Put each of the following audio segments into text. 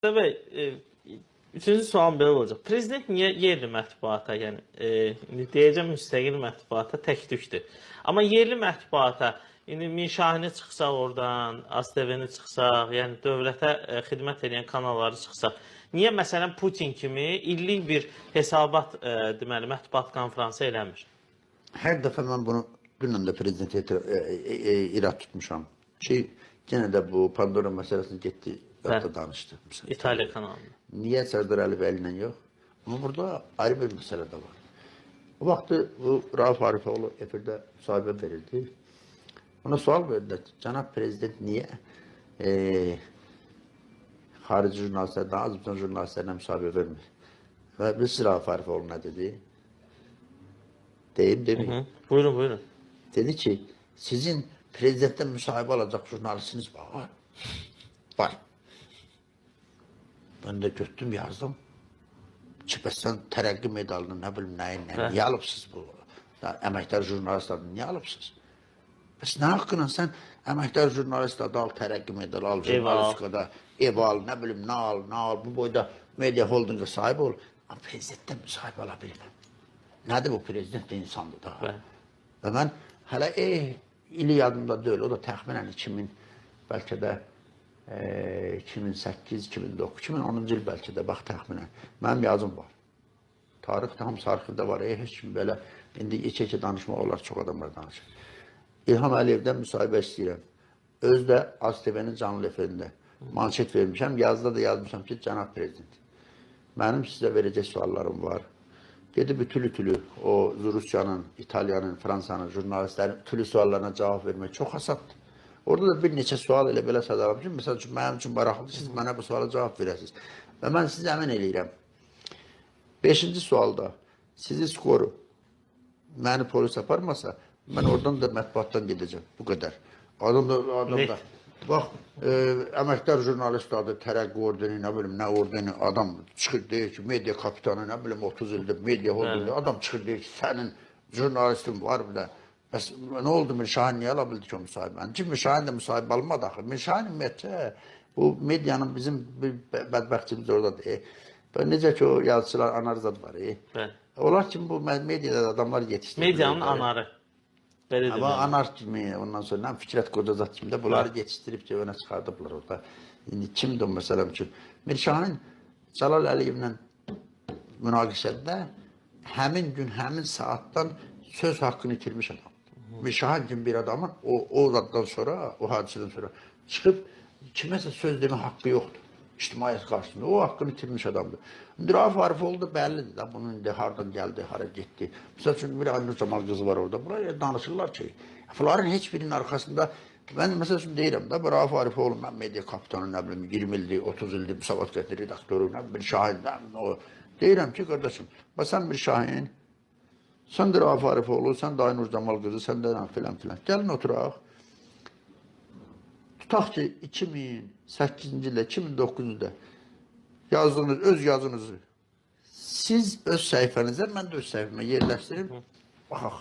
Bəy, üçüncü sual belə olacaq. Prezident niyə yerli mətbuata, yəni indi deyəcəm müstəqil mətbuata tək-tükdür. Amma yerli mətbuata, indi Mişahini çıxsaq oradan, ASTV-ni çıxsaq, yəni dövlətə xidmət edən kanalları çıxsaq, niyə məsələn Putin kimi illik bir hesabat deməli mətbuat konfransı eləmir? Hər dəfə mən bunu dünən də prezidentə irad tutmuşam ki, yenə də bu Pandora məsələsini getdi, da danışdı. İtaliya kanalında. Niyə Sərdar Əliyevlə yox? Amma burada ayrı bir məsələ də var. O vaxtı bu Rauf Arifoğlu efirdə müsahibə verildi. Ona sual verdilər, cənab prezident niyə xarici jurnalistlərdən, Azərbaycan jurnalistlərlə müsahibə vermir? Və biz Rauf Arifoğlu nə dedi? Deyim, demeyim. Buyurun, buyurun. Dedi ki, sizin prezidentdən müsahibə alacaq jurnalistiniz var. Var. Ben de götürdüm yazdım. Çıpastan Tərəqqi medalını ne bileyim neyin, niye alıpsınız bu? Əməkdar jurnalistlerden niye alıpsınız? Bəs ne hakkında sen əməkdar jurnalist adı al, Tərəqqi medalı al, jurnalistikada ev al, ne bileyim ne al, bu boyda medya holdinga sahip ol. Ama prezidentten müsahibə alabilir. Nedir bu prezident de insandı daha. Ve ben hala ili yadımda değil, o da təxminən 2000 belki de 2008, 2009, 2010-cu il bəlkə də, bax təxminən. Mənim yazım var. Tarix tam sarxıda var. Heç kim belə, indi içə-içə danışmaq olar, çox adamlar danışır. İlham Əliyevdən müsahibə istəyirəm. Özdə ASTV-nin canlı efirində manşet vermişəm. Yazıda da yazmışam ki, cənab prezident, mənim sizə verəcək suallarım var. Gedib ütülü o Rusiyanın, İtalyanın, Fransanın, jurnalistlərin ütülü suallarına cavab vermək çox asaddır. Orada da bir neçə sual elə belə sadalamışım. Məsəl üçün, mənim üçün maraqlıdır, siz mənə bu suala cavab verəsiniz. Və mən sizə əmin eləyirəm. 5-ci sualda sizi skoru məni polis aparmasa, mən oradan da mətbuatdan gedəcəm. Bu qədər. Adam da bax, əməkdar jurnalist adı, Tərəqqi ordeni, nə bilim, nə ordeni, adam çıxır deyir ki, media kapitanı, nə bilim, 30 ildir media ordeni, adam çıxır deyir ki, sənin jurnalistin var bir də. Bəs nə oldu, Mirşahin niyə ala bildi ki o müsahibəni? Ki, Mirşahin də müsahibə almadı axı. Mirşahin ümumiyyətcə, bu medianın bizim bir bədbəxtçimiz oradadır. Necə ki, o yazıçılar anarzad var. Onlar kimi bu mediada adamlar yetişdirir. Medianın anarı. Ama anar kimi, ondan sonra Fikrət Qocazat kimi də bunları yetişdirib ki, öne çıxardıblar orada. İndi kimdir məsələn üçün? Mirşahin Cəlal Əliyevlə münaqişədə həmin gün, həmin saatdan söz hakkını itirmiş adam. Mirşahin gibi bir adamın o zaten sonra, o hadiseden sonra çıkıp kiməsə söz deme hakkı yoktu. İctimaiyyət karşısında. O hakkını itirmiş adamdı. Rauf Arifoğlu da bellidir da bunun indi hardan geldi, hara gitti. Mesela çünkü bir Aynur Camal kızı var orada. Buraya danışırlar ki. Bunların hiçbirinin arkasında ben mesela şimdi deyirəm da Rauf Arifoğlu ben medya kapitanı ne bileyim 20 ildir, 30 ildir Müsavat Qəti redaktörü ne bileyim Şahin'den o. Deyirəm ki kardeşim, sen bir Şahin, sen de Rauf Arifoğlu, sen de Aynur Camal kızı, sen de filan filan. Gelin oturaq. Tutaq ki 2008-ci ildə, 2009-da yazdığınız, öz yazınızı siz öz səhifənizə, mən də öz səhifəmə yerləşdirim. Baxaq.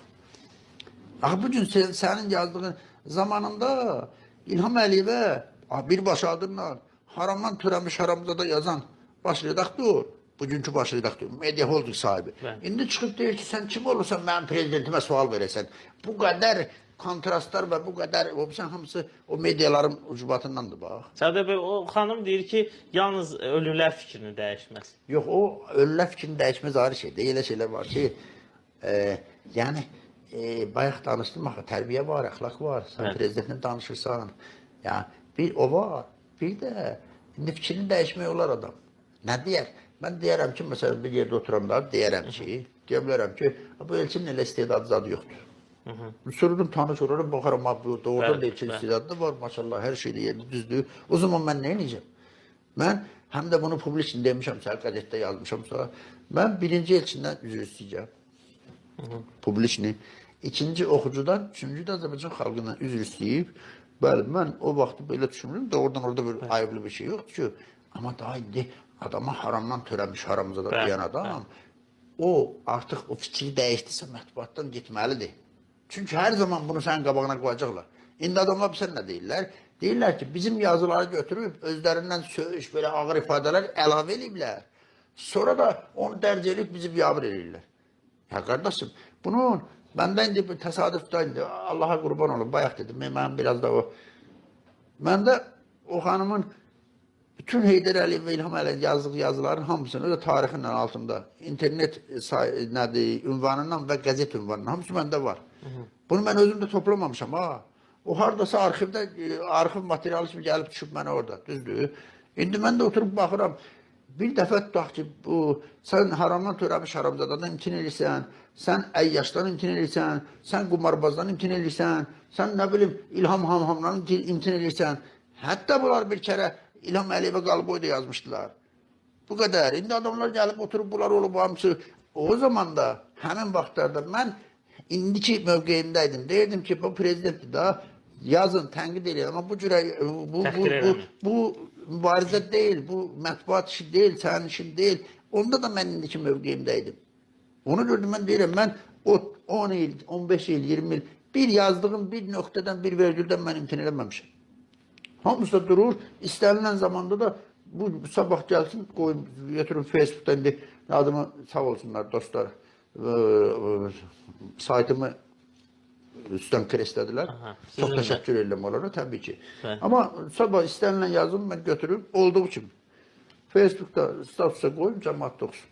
Axı bugün sənin yazdığın zamanında İlham Əliyevə birbaşa adından haramdan türəmiş haramzada yazan baş redaktor, bugünkü baş redaktor, Media Holding sahibi. İndi çıxıb deyir ki, sən kim olursan mənim prezidentimə sual verəsən. Bu qədər kontrastlar və bu qədər, sən hamısı o mediaların ucubatındandır, bax. Sərdar bəy, o xanım deyir ki, yalnız ölülər fikrini dəyişməz. Yox, o ölülər fikrini dəyişməz ayrı şeydir. Elə şeylər var ki, yəni, bayaq danışdım, axı, tərbiyə var, əxlaq var, sən prezidentinlə danışırsan. Yəni, bir o var, bir də indi fikrini dəyişmək olar adam. Nə deyər? Mən deyərəm ki, məsələn, bir yerdə oturanlar deyərəm ki, deyə bilərəm ki, bu elçinin elə istedadı zadı yoxdur. Sürürüm, tanış olurum, baxarım, doğrudan da elçinin istedadı var, maşallah, hər şeydə yerli düzdür. O zaman mən nə edəcəm? Mən həm də bunu publikin demişəm, səhər qəzetdə yazmışam sonra. Mən birinci elçindən üzr istəyəcəm. Publikini. İkinci oxucudan, üçüncü də Azərbaycan xalqından üzr istəyib. Bəli, mən o vaxtı belə düşünürüm də oradan orada bir ayıblı bir şey yoxdur ki. Amma daha indi adama haramdan törəmiş haramzada deyən adam, o artıq o fikri dəyişdirsə mətbuatdan getməlidir. Çünki hər zaman bunu sənin qabağına qoyacaqlar. İndi adamlar sən nə deyirlər? Deyirlər ki, bizim yazıları götürüb özlərindən söyüş, belə ağır ifadələr əlavə ediblər. Sonra da onu dərc edib bizi biabır edirlər. Ya qardaşım, bunun məndə indi bir təsadüfdə indi Allaha qurban olun, bayaq dedim, mən biraz da o. Məndə o xanımın bütün Heydər Əliyev və İlham Əliyev yazdığı yazıların hamısını da tarixinlə altında, internet nədir, ünvanından və qəzet ünvanından hamısı məndə var. Bunu mən özüm də toplamamışam ha. O hardasa arxivdə, arxiv materialı kimi gəlib düşüb mənə orada, düzdür. İndi mən də oturub baxıram, bir dəfə tutaq ki, sən haramdan törəmiş haramzadadan imtin edirsən, sən əyyaşdan imtin edirsən, sən qumarbazdan imtin edirsən, sən nə bilim İlham Hamhamdan imtin edirsən. Hətta bunlar bir kərə İlham Əliyevə qalboy da yazmışdılar. Bu qədər. İndi adamlar gəlib oturub bunlar olub hamısı. O zaman da, həmin vaxtlarda mən indiki mövqeyimdəydim. Deyirdim ki, bu prezidentdir da, yazın, tənqid edin. Amma bu cürə, bu mübarizə deyil, bu mətbuat işi deyil, sənin işin deyil. Onda da mən indiki mövqeyimdəydim. Onu gördüm, mən deyirəm, mən 10 il, 15 il, 20 il bir yazdığım bir nöqtədən, bir vergüldən mən imtin eləməmişim. Hamısı da durur, istənilən zamanda da bu sabah gəlsin, qoyun, götürün Facebook'da indi adımı sağ olsunlar dostlar, saytımı üstdən krestədilər. Çox təşəkkür edirəm onlara, təbii ki. Amma sabah istənilən yazımı mən götürüb, olduğu kimi Facebook'da statusa qoyum, cəmaat oxusun.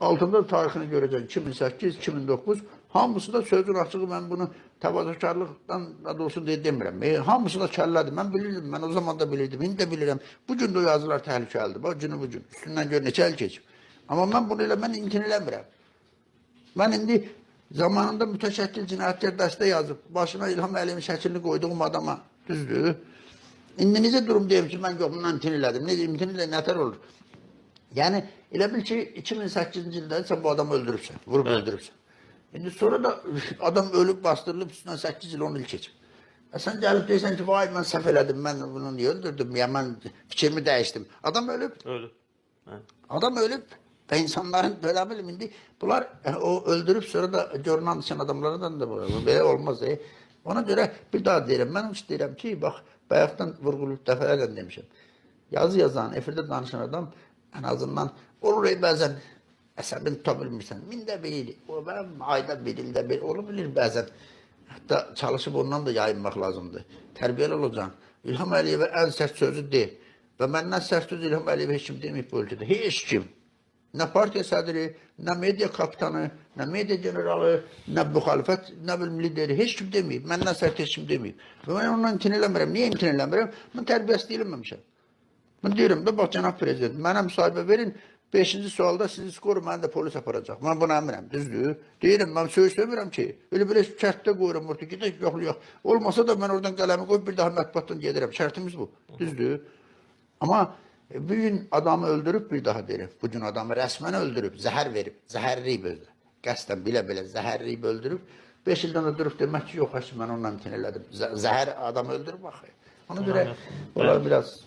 Altında tarixini görəcək 2008, 2009, hamısı da sözün açığı mən bunu təvazökarlıqdan da olsun deyə demirəm. Hamısı da kəllədir. Mən bilirdim, mən o zaman da bilirdim, indi də bilirəm. Bu gün də o yazılar təhlükəlidir. Bax, günü bu gün. Üstündən gör neçə il keçib. Amma mən bunu elə, mən imtin eləmirəm. Mən indi zamanında mütəşəkkil cinayətkar dəstə yazıb, başına İlham Əliyevin şəklini qoyduğum adama, düzdür. İndi necə durum deyim ki, mən bundan imtin elədim. Necə imtin elə nətər olur? Yəni, elə bil ki, 2008-ci ildə sən bu adamı öldürübsən, vurub öldürübsən. İndi sonra da adam ölüb, bastırılıb, üstündən 8 il, 10 il keçib. Sən gəlib deyirsən ki, vay, mən səhv elədim, mən bunu niyə öldürdüm, ya mən fikrimi dəyişdim. Adam ölüb. Adam ölüb və insanların, belə bilim, indi bunlar o öldürüb, sonra da görünan düşən adamlardan da belə olmaz. Ona görə bir daha deyirəm, mən deyirəm ki, bax, bayaqdan vurğulub dəfələrlə demişəm. Yazı yazan, efirdə danışan adam, ən azından olur bəzən əsəbini tuta bilmirsən. Mində bir il, ayda bir, ildə bir, olabilir bəzən. Hətta çalışıb ondan da yayınmaq lazımdır. Tərbiyəli olacaksın. İlham Əliyevə ən sərt sözü deyil. Və məndən sərt söz İlham Əliyevə heç kim deməyib bu ölkədə. Heç kim. Nə partiya sədri, nə media kapitanı, nə media generalı, nə müxalifət, nə bilim lideri, heç kim deməyib. Məndən sərt heç kim deməyib. Və mən ondan imtin eləmirəm. Niyə imtin eləmirəm? Mən tərbiyəsi deyilməmişəm. Mən deyirəm də, bax, cənab prezident, mənə müsahibə verin, 5-ci sualda sizi skoru mənə də polis aparacaq. Mən bunu əmirəm, düzdür. Deyirəm, mən söz demirəm ki, elə şərtdə qoyuram orada, gedək, yox. Olmasa da mən oradan qələmi qoyub bir daha mətbuatdan gedirəm. Şərtimiz bu, düzdür. Amma bir gün adamı öldürüb, bir daha deyirəm. Bu gün adamı rəsmən öldürüb, zəhər verib, zəhərləyib özü. Qəsdən bilə-bilə zəhərləyib öldürüb. 5 ildən də durub demək ki, yox, mən ondan imtin elədim. Zəhər adamı öldürüb, baxı. Ona görə, onlar biraz